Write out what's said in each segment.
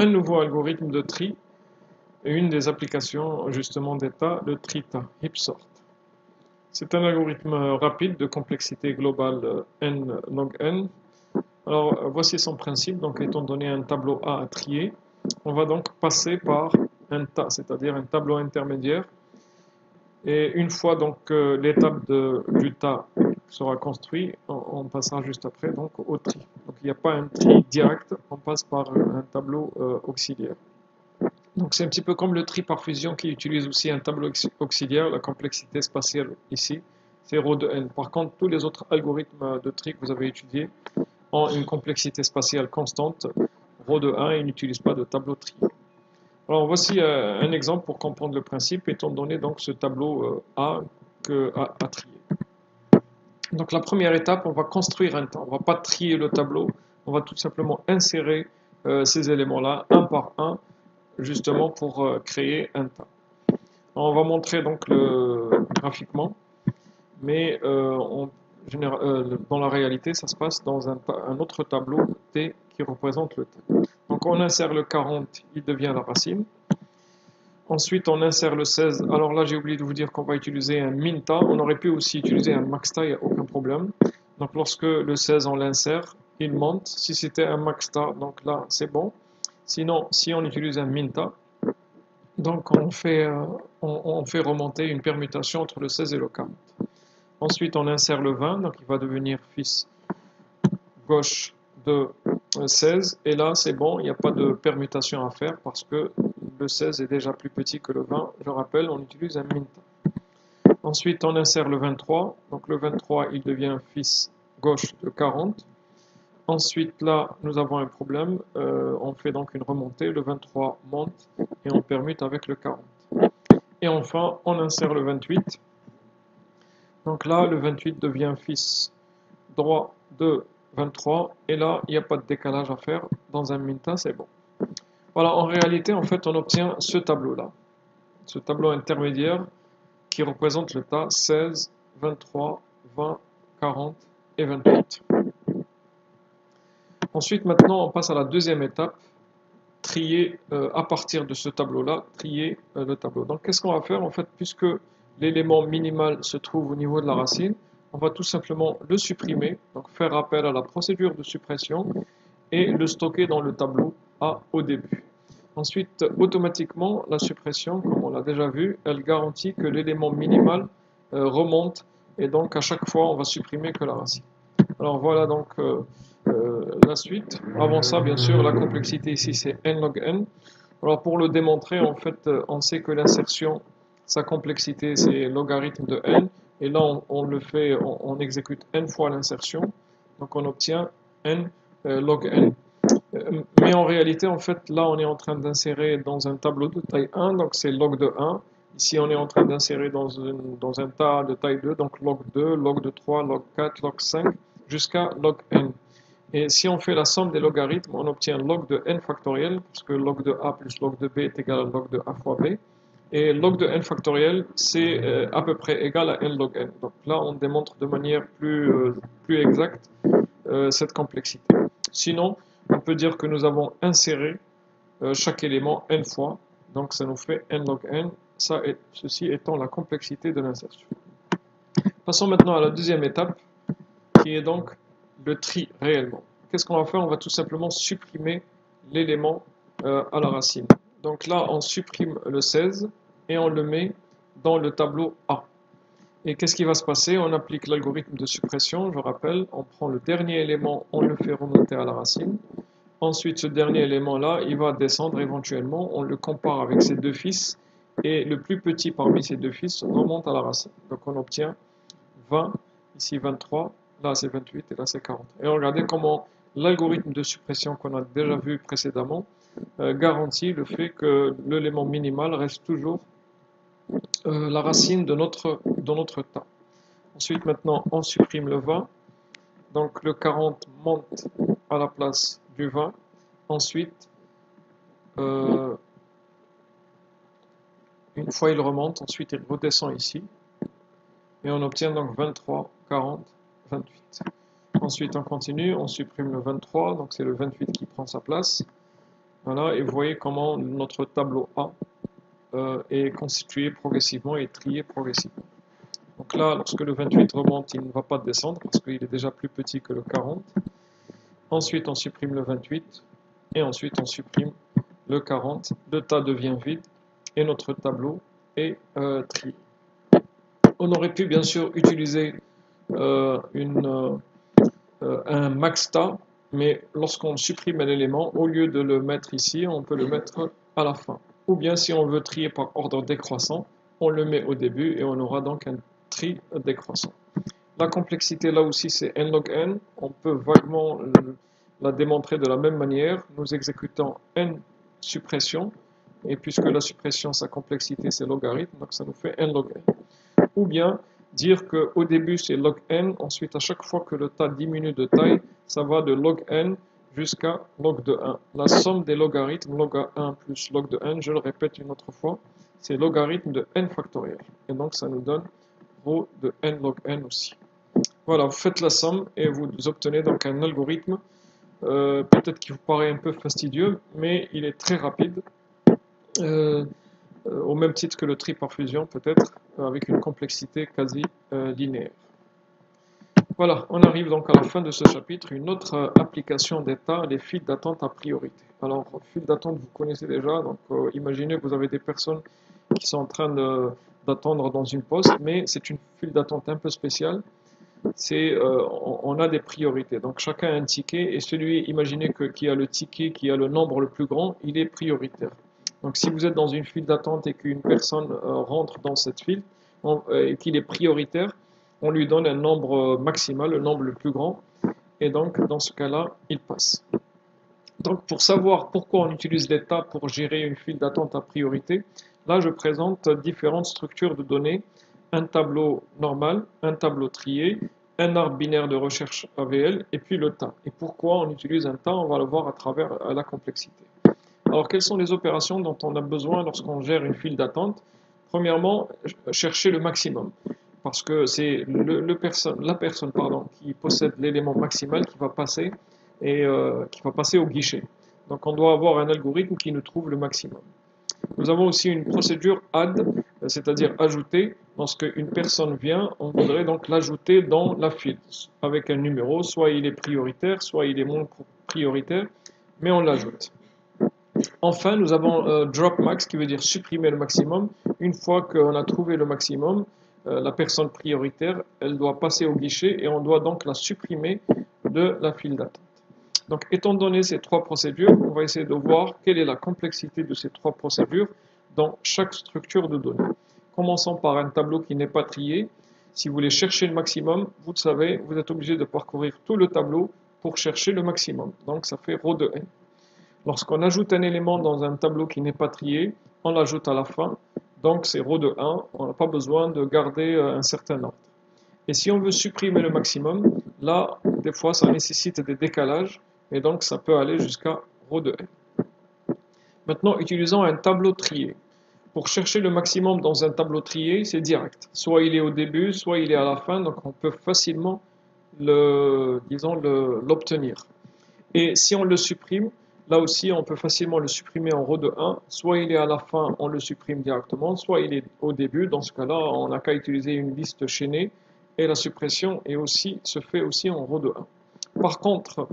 un nouveau algorithme de tri et une des applications justement d'état, le trita, heap-sort. C'est un algorithme rapide de complexité globale n log n. Alors voici son principe. Donc étant donné un tableau A à trier, on va donc passer par un tas, c'est-à-dire un tableau intermédiaire. Et une fois donc l'étape du tas sera construit, on passera juste après donc au tri. Donc il n'y a pas un tri direct, on passe par un tableau auxiliaire. Donc c'est un petit peu comme le tri par fusion qui utilise aussi un tableau auxiliaire. La complexité spatiale ici, c'est ρ de n. Par contre, tous les autres algorithmes de tri que vous avez étudiés ont une complexité spatiale constante, ρ de 1, ils n'utilisent pas de tableau tri. Alors voici un exemple pour comprendre le principe, étant donné donc ce tableau A à trier. Donc la première étape, on va construire un tas. On ne va pas trier le tableau, on va tout simplement insérer ces éléments-là un par un, justement pour créer un tas. Alors, on va montrer donc graphiquement, mais dans la réalité, ça se passe dans un autre tableau T qui représente le tas. Donc on insère le 40, il devient la racine. Ensuite, on insère le 16. Alors là, j'ai oublié de vous dire qu'on va utiliser un minta. On aurait pu aussi utiliser un maxta, il n'y a aucun problème. Donc lorsque le 16, on l'insère, il monte. Si c'était un maxta, donc là, c'est bon. Sinon, si on utilise un minta, donc on fait remonter une permutation entre le 16 et le 40. Ensuite, on insère le 20, donc il va devenir fils gauche de 16. Et là, c'est bon, il n'y a pas de permutation à faire parce que le 16 est déjà plus petit que le 20. Je rappelle, on utilise un minta. Ensuite, on insère le 23. Donc le 23, il devient fils gauche de 40. Ensuite, là, nous avons un problème. On fait donc une remontée. Le 23 monte et on permute avec le 40. Et enfin, on insère le 28. Donc là, le 28 devient fils droit de 23. Et là, il n'y a pas de décalage à faire. Dans un minta, c'est bon. Voilà, en réalité, en fait, on obtient ce tableau-là. Ce tableau intermédiaire qui représente le tas 16, 23, 20, 40 et 28. Ensuite, maintenant, on passe à la deuxième étape, trier à partir de ce tableau-là, trier le tableau. Donc, qu'est-ce qu'on va faire? En fait, puisque l'élément minimal se trouve au niveau de la racine, on va tout simplement le supprimer, donc faire appel à la procédure de suppression et le stocker dans le tableau A au début. Ensuite, automatiquement, la suppression, comme on l'a déjà vu, elle garantit que l'élément minimal remonte et donc à chaque fois, on va supprimer que la racine. Alors voilà donc la suite. Avant ça, bien sûr, la complexité ici, c'est n log n. Alors pour le démontrer, en fait, on sait que l'insertion, sa complexité, c'est logarithme de n. Et là, on exécute n fois l'insertion. Donc on obtient n log n. Mais en réalité, en fait, là, on est en train d'insérer dans un tableau de taille 1, donc c'est log de 1. Ici, on est en train d'insérer dans un tas de taille 2, donc log 2, log de 3, log 4, log 5, jusqu'à log n. Et si on fait la somme des logarithmes, on obtient log de n factoriel, parce que log de a plus log de b est égal à log de a fois b. Et log de n factoriel, c'est à peu près égal à n log n. Donc là, on démontre de manière plus exacte cette complexité. Sinon, on peut dire que nous avons inséré chaque élément n fois, donc ça nous fait n log n, ceci étant la complexité de l'insertion. Passons maintenant à la deuxième étape, qui est donc le tri réellement. Qu'est-ce qu'on va faire? On va tout simplement supprimer l'élément à la racine. Donc là, on supprime le 16 et on le met dans le tableau A. Et qu'est-ce qui va se passer? On applique l'algorithme de suppression, je rappelle, on prend le dernier élément, on le fait remonter à la racine. Ensuite, ce dernier élément-là, il va descendre éventuellement, on le compare avec ses deux fils, et le plus petit parmi ces deux fils remonte à la racine. Donc on obtient 20, ici 23, là c'est 28 et là c'est 40. Et regardez comment l'algorithme de suppression qu'on a déjà vu précédemment garantit le fait que l'élément minimal reste toujours la racine de notre tas. Ensuite, maintenant, on supprime le 20. Donc, le 40 monte à la place du 20. Ensuite, une fois il remonte, ensuite il redescend ici. Et on obtient donc 23, 40, 28. Ensuite, on continue, on supprime le 23. Donc, c'est le 28 qui prend sa place. Voilà, et vous voyez comment notre tableau A est constitué progressivement et trié progressivement. Donc là, lorsque le 28 remonte, il ne va pas descendre parce qu'il est déjà plus petit que le 40. Ensuite, on supprime le 28 et ensuite on supprime le 40. Le tas devient vide et notre tableau est trié. On aurait pu bien sûr utiliser un max tas, mais lorsqu'on supprime un élément, au lieu de le mettre ici, on peut le mettre à la fin. Ou bien si on veut trier par ordre décroissant, on le met au début et on aura donc un tri décroissant. La complexité là aussi c'est n log n, on peut vaguement la démontrer de la même manière, nous exécutons n suppression, et puisque la suppression sa complexité c'est logarithme, donc ça nous fait n log n. Ou bien dire qu'au début c'est log n, ensuite à chaque fois que le tas diminue de taille, ça va de log n jusqu'à log de 1. La somme des logarithmes, log à 1 plus log de n, je le répète une autre fois, c'est logarithme de n factoriel. Et donc ça nous donne rho de n log n aussi. Voilà, vous faites la somme et vous obtenez donc un algorithme, peut-être qui vous paraît un peu fastidieux, mais il est très rapide, au même titre que le tri par fusion peut-être, avec une complexité quasi linéaire. Voilà, on arrive donc à la fin de ce chapitre, une autre application d'état, les files d'attente à priorité. Alors, files d'attente, vous connaissez déjà, donc imaginez que vous avez des personnes qui sont en train d'attendre dans une poste, mais c'est une file d'attente un peu spéciale. On a des priorités. Donc chacun a un ticket et celui, imaginez qui a le ticket, qui a le nombre le plus grand, il est prioritaire. Donc si vous êtes dans une file d'attente et qu'une personne rentre dans cette file et qu'il est prioritaire, on lui donne un nombre maximal, le nombre le plus grand, et donc dans ce cas-là, il passe. Donc pour savoir pourquoi on utilise l'état pour gérer une file d'attente à priorité, là je présente différentes structures de données, un tableau normal, un tableau trié, un arbre binaire de recherche AVL et puis le tas. Et pourquoi on utilise un tas, on va le voir à travers la complexité. Alors quelles sont les opérations dont on a besoin lorsqu'on gère une file d'attente? Premièrement, chercher le maximum. Parce que c'est la personne qui possède l'élément maximal qui va passer au guichet. Donc on doit avoir un algorithme qui nous trouve le maximum. Nous avons aussi une procédure add, c'est-à-dire ajouter. Lorsque une personne vient, on voudrait donc l'ajouter dans la file avec un numéro, soit il est prioritaire, soit il est moins prioritaire, mais on l'ajoute. Enfin, nous avons drop max qui veut dire supprimer le maximum. Une fois qu'on a trouvé le maximum, la personne prioritaire, elle doit passer au guichet et on doit donc la supprimer de la file d'attente. Donc, étant donné ces trois procédures, on va essayer de voir quelle est la complexité de ces trois procédures dans chaque structure de données. Commençons par un tableau qui n'est pas trié. Si vous voulez chercher le maximum, vous le savez, vous êtes obligé de parcourir tout le tableau pour chercher le maximum. Donc, ça fait ρ de n. Lorsqu'on ajoute un élément dans un tableau qui n'est pas trié, on l'ajoute à la fin. Donc, c'est ρ de 1. On n'a pas besoin de garder un certain ordre. Et si on veut supprimer le maximum, là, des fois, ça nécessite des décalages. Et donc, ça peut aller jusqu'à ρ de n. Maintenant, utilisons un tableau trié. Pour chercher le maximum dans un tableau trié, c'est direct. Soit il est au début, soit il est à la fin. Donc, on peut facilement l'obtenir. Et si on le supprime, là aussi, on peut facilement le supprimer en ρ de 1. Soit il est à la fin, on le supprime directement. Soit il est au début. Dans ce cas-là, on n'a qu'à utiliser une liste chaînée. Et la suppression se fait aussi en ρ de 1. Par contre,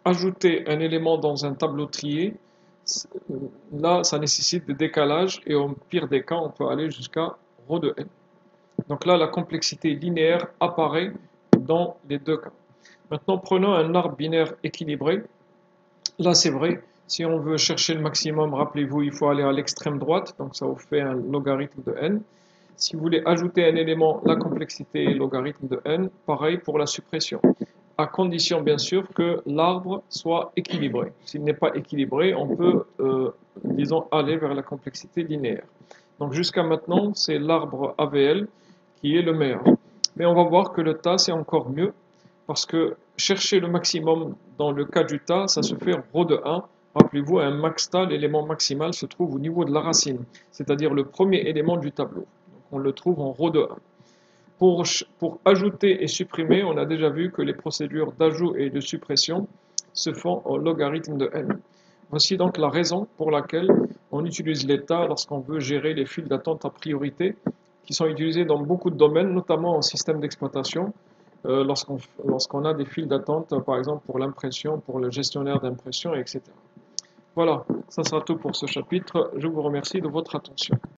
ajouter un élément dans un tableau trié, là, ça nécessite des décalages et au pire des cas, on peut aller jusqu'à ρ de n. Donc là, la complexité linéaire apparaît dans les deux cas. Maintenant, prenons un arbre binaire équilibré. Là, c'est vrai, si on veut chercher le maximum, rappelez-vous, il faut aller à l'extrême droite, donc ça vous fait un logarithme de n. Si vous voulez ajouter un élément, la complexité est logarithme de n, pareil pour la suppression, à condition bien sûr que l'arbre soit équilibré. S'il n'est pas équilibré, on peut, aller vers la complexité linéaire. Donc jusqu'à maintenant, c'est l'arbre AVL qui est le meilleur. Mais on va voir que le tas, c'est encore mieux, parce que chercher le maximum dans le cas du tas, ça se fait ρ de 1. Rappelez-vous, un max tas, l'élément maximal se trouve au niveau de la racine, c'est-à-dire le premier élément du tableau. Donc on le trouve en ρ de 1. Pour ajouter et supprimer, on a déjà vu que les procédures d'ajout et de suppression se font au logarithme de n. Voici donc la raison pour laquelle on utilise l'état lorsqu'on veut gérer les files d'attente à priorité qui sont utilisés dans beaucoup de domaines, notamment en système d'exploitation, lorsqu'on a des files d'attente, par exemple pour l'impression, pour le gestionnaire d'impression, etc. Voilà, ça sera tout pour ce chapitre. Je vous remercie de votre attention.